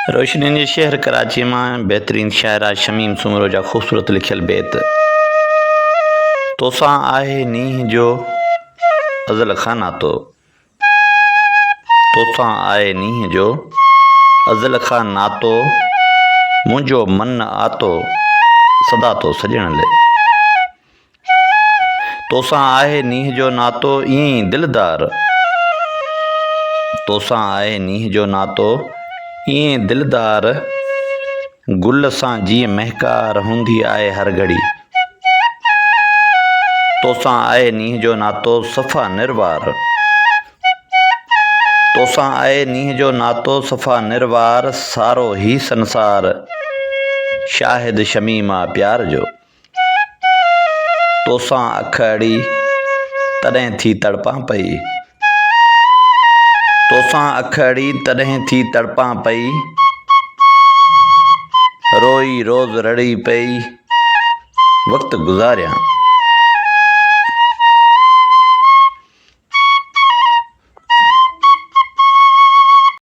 रोशनी जे शहर कराची में बेहतरीन शायरा शमीम सुमरो जा खूबसूरत लिखियल बेत। तोसां आहे नींह जो अज़ल खां नातो, तोसां आहे नींह जो अज़ल खां नातो, मुंहिंजो मन आतो सदा तो सॼण ले। तोसां आहे नींह जो नातो ईअं ई दिलदार, तोसां आहे नींह जो नातो ईअं दिलदार, गुल सां जीअं महकार हूंदी आहे हर घड़ी। तोसां आहे नींह जो नातो सफ़ा निर्वार, तोसां आहे नींह जो नातो सफ़ा निर्वार, सारो ही संसार शाहिद शमीम आहे प्यार जो। तोसां अख अड़ी तॾहिं थी तड़पां पई, तोसां अख अड़ी तॾहिं थी तड़पां पई, रोई रोज़ रड़ी पई वक़्तु गुज़ारियां।